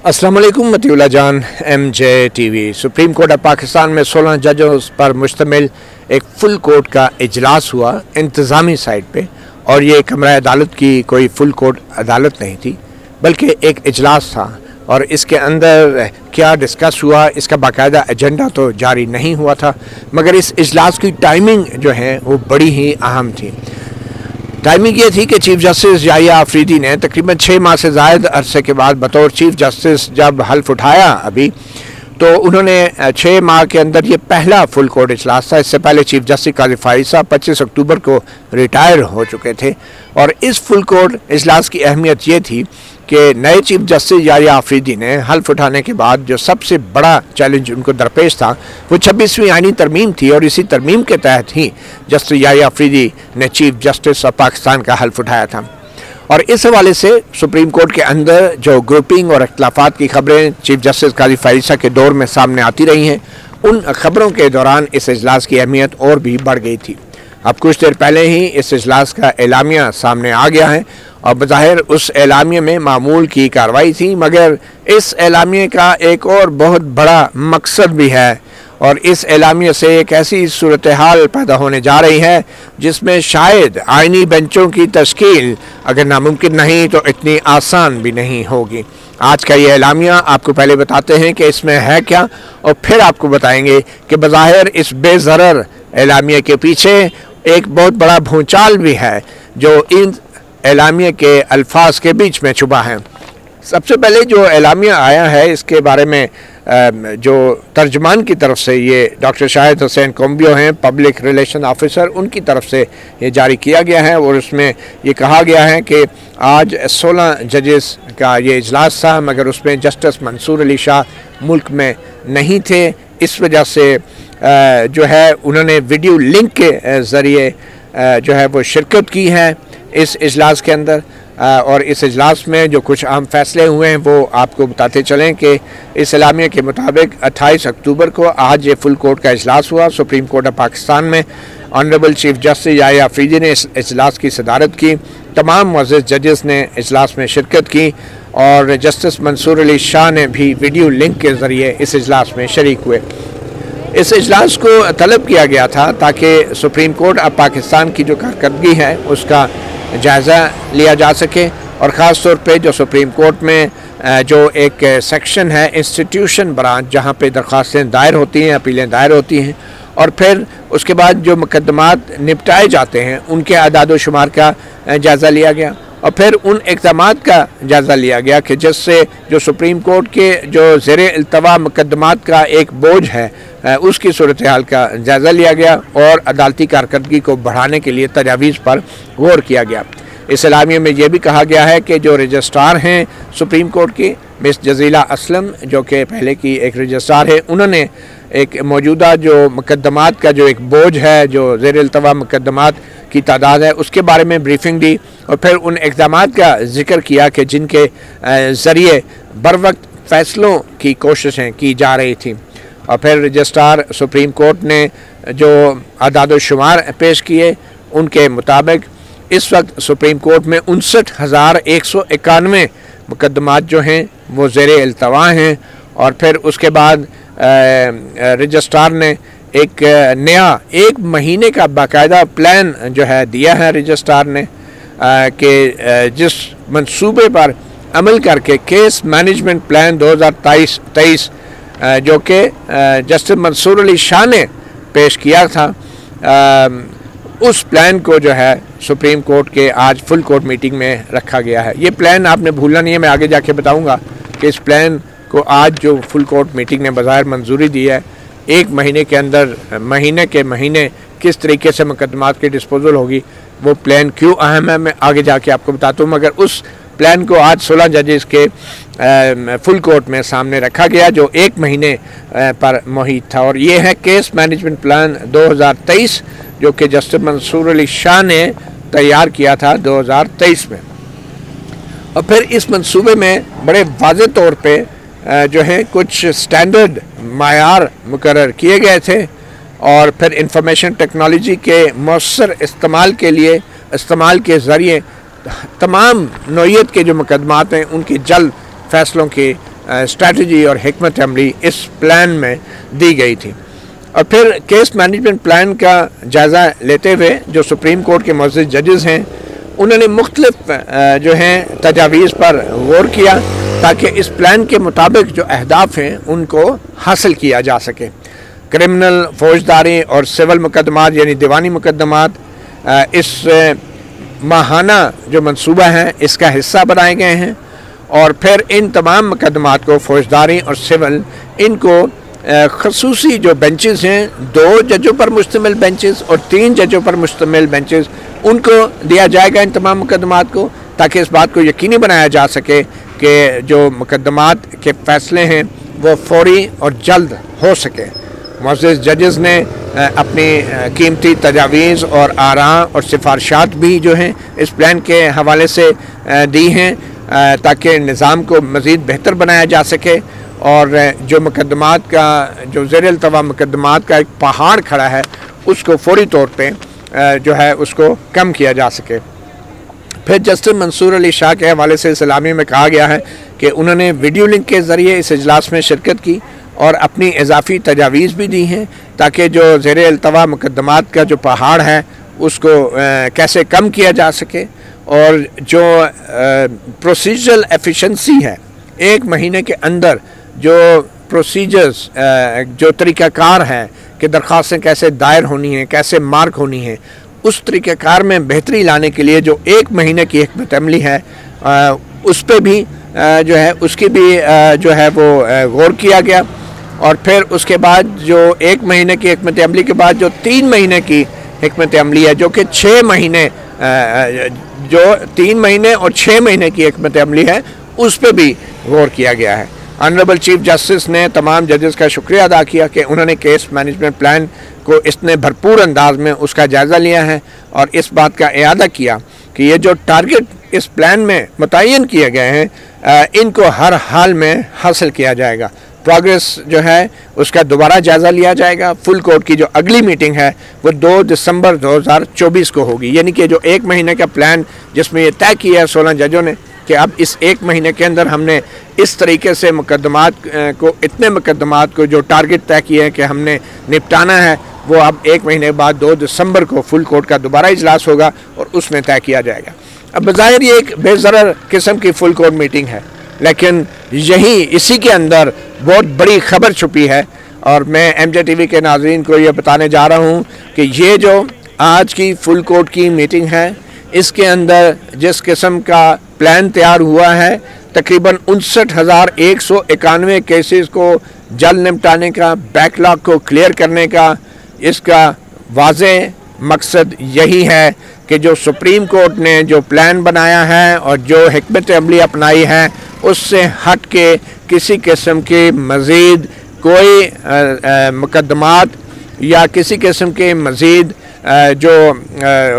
अस्सलाम वालेकुम मतीउल्लाह जान MJ TV। Supreme court of Pakistan में 16 जजों पर मुश्तमिल एक फुल कोर्ट का इजलास हुआ इंतज़ामी साइड पे, और ये कमरा अदालत की कोई फुल कोर्ट अदालत नहीं थी बल्कि एक इजलास था। और इसके अंदर क्या डिस्कस हुआ इसका बाकायदा एजेंडा तो जारी नहीं हुआ था, मगर इस इजलास की टाइमिंग जो है वो बड़ी ही अहम थी। टाइमिंग ये थी कि चीफ जस्टिस याहिया अफरीदी ने तकरीबन 6 माह से ज़ायद अरसे के बाद बतौर चीफ जस्टिस जब हल्फ उठाया अभी, तो उन्होंने 6 माह के अंदर ये पहला फुल कोर्ट इजलास था। इससे पहले चीफ जस्टिस काजी फारिद साहब 25 अक्टूबर को रिटायर हो चुके थे। और इस फुल कोर्ट इजलास की अहमियत ये थी कि नए चीफ जस्टिस याहिया अफरीदी ने हल्फ उठाने के बाद जो सबसे बड़ा चैलेंज उनको दरपेश था वो 26वीं आईनी तरमीम थी, और इसी तरमीम के तहत ही जस्टिस याहिया अफरीदी ने चीफ जस्टिस ऑफ पाकिस्तान का हल्फ उठाया था। और इस हवाले से सुप्रीम कोर्ट के अंदर जो ग्रुपिंग और इख्तलाफात की खबरें चीफ जस्टिस काजी फारिद साहब के दौर में सामने आती रही हैं, उन खबरों के दौरान इस इजलास की अहमियत और भी बढ़ गई थी। अब कुछ देर पहले ही इस इजलास का एलामिया सामने आ गया है, और बज़ाहिर उस एलामिया में मामूल की कार्रवाई थी, मगर इस एलामिया का एक और बहुत बड़ा मकसद भी है। और इस एलामिया से एक ऐसी सूरत हाल पैदा होने जा रही है जिसमें शायद आइनी बेंचों की तश्कील अगर नामुमकिन नहीं तो इतनी आसान भी नहीं होगी। आज का ये एलामिया आपको पहले बताते हैं कि इसमें है क्या, और फिर आपको बताएंगे कि बज़ाहिर इस बेज़रर एलामिया के पीछे एक बहुत बड़ा भूचाल भी है जो इन एलामिया के अल्फाज के बीच में छुपा है। सबसे पहले जो एलामिया आया है इसके बारे में जो तर्जमान की तरफ से ये डॉक्टर शाहिद हुसैन कोम्बियो हैं, पब्लिक रिलेशन ऑफिसर, उनकी तरफ से ये जारी किया गया है। और उसमें ये कहा गया है कि आज 16 जजेस का ये इजलास था, मगर उसमें जस्टिस मंसूर अली शाह मुल्क में नहीं थे। इस वजह से जो है उन्होंने वीडियो लिंक के ज़रिए जो है वो शिरकत की है इस इजलास के अंदर। और इस इजलास में जो कुछ अहम फैसले हुए हैं वो आपको बताते चलें कि इस एलामिया के मुताबिक 28 अक्टूबर को आज ये फुल कोर्ट का इजलास हुआ सुप्रीम कोर्ट ऑफ पाकिस्तान में। Honourable chief justice Yahya Afridi ने इस इजलास की सदारत की। तमाम मुअज़्ज़ज़ जजेस ने इजलास में शिरकत की, और जस्टिस मंसूर अली शाह ने भी वीडियो लिंक के ज़रिए इस इजलास में शरीक हुए। इस इजलास को तलब किया गया था ताकि सुप्रीम कोर्ट ऑफ पाकिस्तान की जो कारकर्दगी है उसका जायज़ा लिया जा सके, और ख़ास तौर पे जो सुप्रीम कोर्ट में जो एक सेक्शन है इंस्टीट्यूशन ब्रांच, जहाँ पे दरख्वास्तें दायर होती हैं, अपीलें दायर होती हैं, और फिर उसके बाद जो मुकदमात निपटाए जाते हैं उनके आदाद व शुमार का जायज़ा लिया गया, और फिर उन इक़दामात का जायज़ा लिया गया कि जिससे जो सुप्रीम कोर्ट के जो ज़ेरे इल्तवा मुकदमात का एक बोझ है उसकी सूरत हाल का जायज़ा लिया गया, और अदालती कारकर्दगी को बढ़ाने के लिए तजावीज़ पर गौर किया गया। इस एलामिया में यह भी कहा गया है कि जो रजिस्ट्रार हैं सुप्रीम कोर्ट की मिस जजीला असलम, जो कि पहले की एक रजिस्ट्रार है, उन्होंने एक मौजूदा जो मुकदमात का जो एक बोझ है, जो ज़ेर इल्तवा मुकदमात की तादाद है, उसके बारे में ब्रीफिंग दी, और फिर उन इक़दामात का जिक्र किया कि जिनके ज़रिए बर वक्त फ़ैसलों की कोशिशें की जा रही थी। और फिर रजिस्ट्रार सुप्रीम कोर्ट ने जो आदाद व शुमार पेश किए उनके मुताबिक इस वक्त सुप्रीम कोर्ट में 59,191 मुकदमात जो हैं वो ज़ेरे इल्तवा हैं। और फिर उसके बाद रजिस्ट्रार ने एक नया 1 महीने का बाकायदा प्लान जो है दिया है रजिस्ट्रार ने, कि जिस मंसूबे पर अमल करके केस मैनेजमेंट प्लान 2023 जो कि जस्टिस मंसूर अली शाह ने पेश किया था, उस प्लान को जो है सुप्रीम कोर्ट के आज फुल कोर्ट मीटिंग में रखा गया है। ये प्लान आपने भूलना नहीं है, मैं आगे जाके बताऊंगा कि इस प्लान को आज जो फुल कोर्ट मीटिंग ने बज़ाहिर मंजूरी दी है, 1 महीने के अंदर महीने के महीने किस तरीके से मुकदमात की डिस्पोजल होगी, वो प्लान क्यों अहम है मैं आगे जाके आपको बताता हूँ। मगर उस प्लान को आज 16 जजेस के फुल कोर्ट में सामने रखा गया जो 1 महीने पर मुहित था, और ये है केस मैनेजमेंट प्लान 2023 जो कि जस्टिस मंसूर अली शाह ने तैयार किया था 2023 में। और फिर इस मंसूबे में बड़े वाज़ेह तौर पे जो है कुछ स्टैंडर्ड मायार मुकर्रर किए गए थे, और फिर इंफॉर्मेशन टेक्नोलॉजी के मौसर इस्तेमाल के ज़रिए तमाम नौइयत के जो मुकदमात हैं उनके जल्द फ़ैसलों की स्ट्रैटेजी और हिकमत अमली इस प्लान में दी गई थी। और फिर केस मैनेजमेंट प्लान का जायज़ा लेते हुए जो सुप्रीम कोर्ट के मुअज़्ज़िज़ जजेस हैं उन्होंने मुख्तलिफ जो हैं तजावीज़ पर गौर किया ताकि इस प्लान के मुताबिक जो अहदाफ हैं उनको हासिल किया जा सके। क्रिमिनल, फौजदारी और सिविल मुकदमात यानी दीवानी मुकदमात इस माहाना जो मंसूबा है इसका हिस्सा बनाए गए हैं। और फिर इन तमाम मुकदमात को फौजदारी और सिविल इनको खसूसी जो बेंचेस हैं, 2 जजों पर मुश्तमिल बेंचेस और 3 जजों पर मुश्तमिल बेंचेस, उनको दिया जाएगा इन तमाम मुकदमात को, ताकि इस बात को यकीनी बनाया जा सके कि जो मुकदमात के फ़ैसले हैं वो फौरी और जल्द हो सके। मुअज़्ज़िज़ जजेस ने अपनी कीमती तजावीज़ और आरा और सिफारिशात भी जो हैं इस प्लान के हवाले से दी हैं ताकि निज़ाम को मज़ीद बेहतर बनाया जा सके और जो मुकदमात का जो ज़ेर-ए-इल्तवा मुकदमात का एक पहाड़ खड़ा है उसको फौरी तौर पे जो है उसको कम किया जा सके। फिर जस्टिस मंसूर अली शाह के हवाले से सलामी में कहा गया है कि उन्होंने वीडियो लिंक के ज़रिए इस इजलास में शिरकत की और अपनी इजाफ़ी तजावीज़ भी दी हैं ताकि जो ज़ेर-ए-इल्तवा मुकदमात का जो पहाड़ है उसको कैसे कम किया जा सके और जो प्रोसीजरल एफिशिएंसी है 1 महीने के अंदर जो प्रोसीजर्स जो तरीक़ाकार हैं कि दरख्वास्तें कैसे दायर होनी हैं, कैसे मार्क होनी हैं, उस तरीक़ाकार में बेहतरी लाने के लिए जो 1 महीने की हिकमत अमली है उस पर भी जो है उसकी भी जो है वो गौर किया गया। और फिर उसके बाद जो 1 महीने की हिकमत अमली के बाद जो 3 महीने की हिकमत अमली है जो कि 6 महीने जो 3 महीने और 6 महीने की हिकमत अमली है उस पर भी गौर किया गया है। ऑनरेबल चीफ जस्टिस ने तमाम जजेस का शुक्रिया अदा किया कि उन्होंने केस मैनेजमेंट प्लान को इतने भरपूर अंदाज में उसका जायज़ा लिया है और इस बात का इआदा किया कि ये जो टारगेट इस प्लान में मुतय्यन किए गए हैं इनको हर हाल में हासिल किया जाएगा। प्रोग्रेस जो है उसका दोबारा जायज़ा लिया जाएगा। फुल कोर्ट की जो अगली मीटिंग है वो 2 दिसंबर 2024 को होगी, यानी कि जो 1 महीने का प्लान जिसमें ये तय किया है 16 जजों ने कि अब इस 1 महीने के अंदर हमने इस तरीके से मुकदमात को इतने मुकदमात को जो टारगेट तय किए हैं कि हमने निपटाना है वो अब 1 महीने बाद 2 दिसंबर को फुल कोर्ट का दोबारा इजलास होगा और उसमें तय किया जाएगा। अब बज़ाहिर ये एक बेज़रर किस्म की फुल कोर्ट मीटिंग है, लेकिन यही इसी के अंदर बहुत बड़ी खबर छुपी है और मैं MJ TV के नाज़रीन को ये बताने जा रहा हूँ कि ये जो आज की फुल कोर्ट की मीटिंग है इसके अंदर जिस किस्म का प्लान तैयार हुआ है तकरीबन 59,191 केसेस को जल्द निपटाने का, बैकलॉग को क्लियर करने का, इसका वाज़े मकसद यही है कि जो सुप्रीम कोर्ट ने जो प्लान बनाया है और जो हिकमत अमली अपनाई है उससे हट के किसी किस्म के मज़ीद कोई मुकदमात या किसी किस्म के मज़ीद जो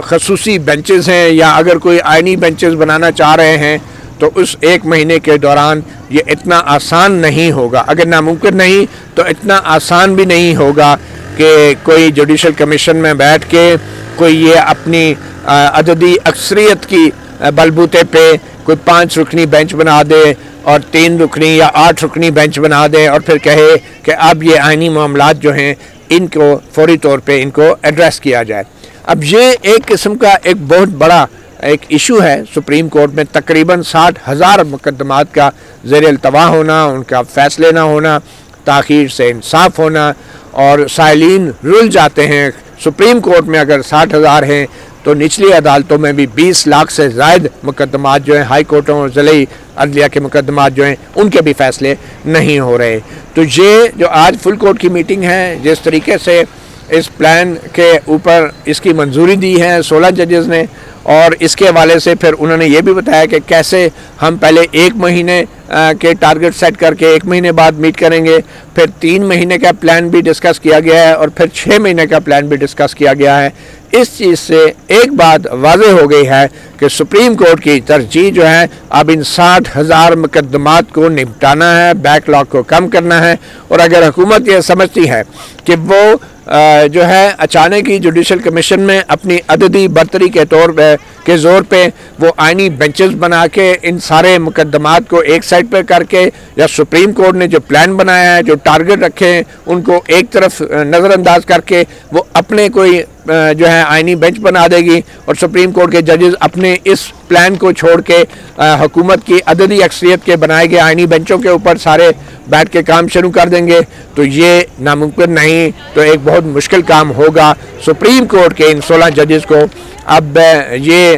खसूसी बेंचेस हैं या अगर कोई आइनी बेंचेस बनाना चाह रहे हैं तो उस 1 महीने के दौरान ये इतना आसान नहीं होगा। अगर नामुमकिन नहीं तो इतना आसान भी नहीं होगा कि कोई जुडिशल कमीशन में बैठ के कोई ये अपनी अददी अक्सरियत की बलबूते पे कोई 5 रुकनी बेंच बना दे और 3 रुकनी या 8 रुकनी बेंच बना दे और फिर कहे कि अब ये आइनी मामलात जो हैं इनको फौरी तौर पे इनको एड्रेस किया जाए। अब ये एक किस्म का एक बहुत बड़ा एक इशू है सुप्रीम कोर्ट में। तकरीबन 60,000 मुकदमात का ज़ेर-ए-इल्तवा होना, उनका फ़ैसले ना होना, ताख़ीर से इंसाफ होना और साइलीन रुल जाते हैं। सुप्रीम कोर्ट में अगर 60,000 हैं तो निचली अदालतों में भी 20 लाख से ज़ायद मुकदमात जो हैं, हाई कोर्टों और ज़िले अदलिया के मुकदमात जो हैं उनके भी फ़ैसले नहीं हो रहे। तो ये जो आज फुल कोर्ट की मीटिंग है, जिस तरीके से इस प्लान के ऊपर इसकी मंजूरी दी है 16 जजेस ने और इसके हवाले से फिर उन्होंने ये भी बताया कि कैसे हम पहले 1 महीने के टारगेट सेट करके 1 महीने बाद मीट करेंगे, फिर 3 महीने का प्लान भी डिस्कस किया गया है और फिर 6 महीने का प्लान भी डिस्कस किया गया है। इस चीज़ से एक बात वाज़े हो गई है कि सुप्रीम कोर्ट की तरजीह जो है अब इन 60,000 मुकदमात को निपटाना है, बैकलॉग को कम करना है। और अगर हुकूमत ये समझती है कि वो जो है अचानक ही जुडिशल कमीशन में अपनी अददी बरतरी के तौर के ज़ोर पे वो आइनी बेंचेस बना के इन सारे मुकदमात को एक साइड पर करके, या सुप्रीम कोर्ट ने जो प्लान बनाया है, जो टारगेट रखे हैं, उनको एक तरफ नज़रअंदाज करके वो अपने कोई जो है आइनी बेंच बना देगी और सुप्रीम कोर्ट के जजेस अपने इस प्लान को छोड़ के हुकूमत की अददी अक्सरियत के बनाए गए आइनी बेंचों के ऊपर सारे बैठ के काम शुरू कर देंगे। तो ये नामुमकिन नहीं, तो एक बहुत मुश्किल काम होगा सुप्रीम कोर्ट के इन 16 जजेस को अब ये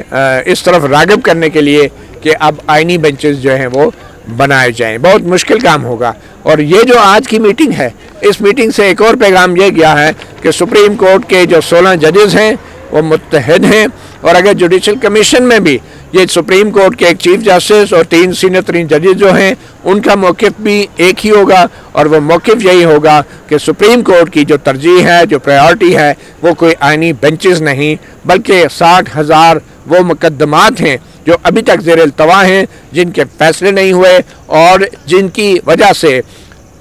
इस तरफ राग़िब करने के लिए कि अब आइनी बेंचेस जो हैं वो बनाए जाएं। बहुत मुश्किल काम होगा। और ये जो आज की मीटिंग है, इस मीटिंग से एक और पैगाम ये गया है कि सुप्रीम कोर्ट के जो 16 जजेस हैं वो मुत्तहिद हैं, और अगर जुडिशल कमीशन में भी ये सुप्रीम कोर्ट के एक चीफ जस्टिस और 3 सीनियर तरीन जजेस जो हैं उनका मौक़िफ़ भी एक ही होगा, और वो मौक़िफ़ यही होगा कि सुप्रीम कोर्ट की जो तरजीह है, जो प्रायोरिटी है, वो कोई आइनी बेंचेस नहीं बल्कि 60,000 वो मुकदमात हैं जो अभी तक ज़ेर इल्तवा हैं, जिनके फैसले नहीं हुए और जिनकी वजह से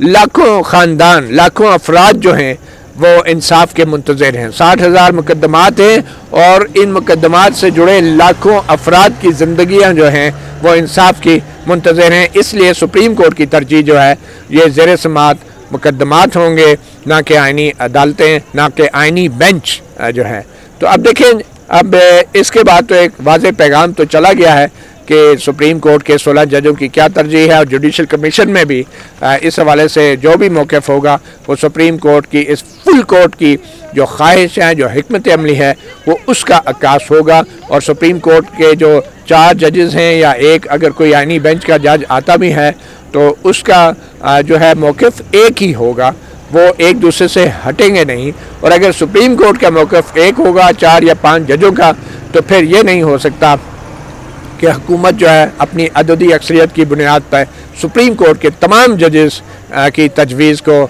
लाखों ख़ानदान, लाखों अफराद जो हैं वो इंसाफ के मुंतज़िर हैं। 60,000 मुकदमात हैं और इन मुकदमात से जुड़े लाखों अफराद की ज़िंदगियाँ जो हैं वो इंसाफ की मुंतज़िर हैं। इसलिए सुप्रीम कोर्ट की तरजीह जो है ये ज़ेर समात मुकदमात होंगे, ना कि आइनी अदालतें, ना कि आइनी बेंच जो है। तो अब देखें, अब इसके बाद तो एक वाज़ेह पैगाम तो चला गया है कि सुप्रीम कोर्ट के 16 जजों की क्या तरजीह है, और जुडिशल कमीशन में भी इस हवाले से जो भी मौक़िफ़ होगा वो सुप्रीम कोर्ट की इस फुल कोर्ट की जो ख्वाहिश है, जो हिकमत अमली है, वो उसका अक्कास होगा। और सुप्रीम कोर्ट के जो 4 जजेस हैं या एक अगर कोई आइनी बेंच का जज आता भी है तो उसका जो है मौक़िफ़ एक ही होगा, वो एक दूसरे से हटेंगे नहीं। और अगर सुप्रीम कोर्ट का मौक़िफ़ एक होगा 4 या 5 जजों का, तो फिर ये नहीं हो सकता कि हुकूमत जो है अपनी अददी अक्सरियत की बुनियाद पर सुप्रीम कोर्ट के तमाम जजेस की तजवीज़ को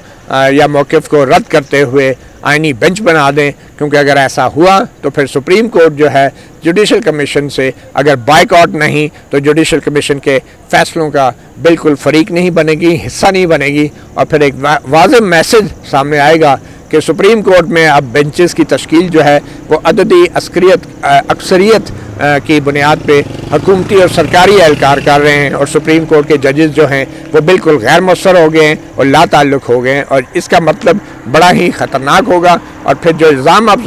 या मौक़िफ़ को रद्द करते हुए आइनी बेंच बना दें, क्योंकि अगर ऐसा हुआ तो फिर सुप्रीम कोर्ट जो है जुडिशल कमीशन से अगर बाइकआउट नहीं तो जुडिशल कमीशन के फ़ैसलों का बिल्कुल फ़रीक नहीं बनेगी, हिस्सा नहीं बनेगी, और फिर एक वाज़ेह मैसेज सामने आएगा कि सुप्रीम कोर्ट में अब बेंचेस की तश्कील जो है वो अददी अक्सरियत की बुनियाद पे हुकूमती और सरकारी एहलकार कर रहे हैं, और सुप्रीम कोर्ट के जजेस जो हैं वो बिल्कुल गैर मुअस्सर हो गए हैं और लाताल्लुक़ हो गए हैं। और इसका मतलब बड़ा ही ख़तरनाक होगा। और फिर जो इल्ज़ाम अब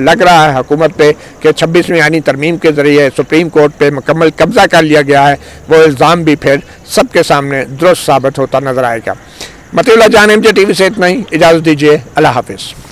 लग रहा है हुकूमत पे कि 26वीं आइनी तरमीम के ज़रिए सुप्रीम कोर्ट पे मुकम्मल कब्ज़ा कर लिया गया है, वो इल्ज़ाम भी फिर सबके सामने दुरुस्त साबित होता नज़र आएगा। मतीउल्लाह जान, MJ TV से इतना ही। इजाज़त दीजिए। अल्लाह हाफ़िज़।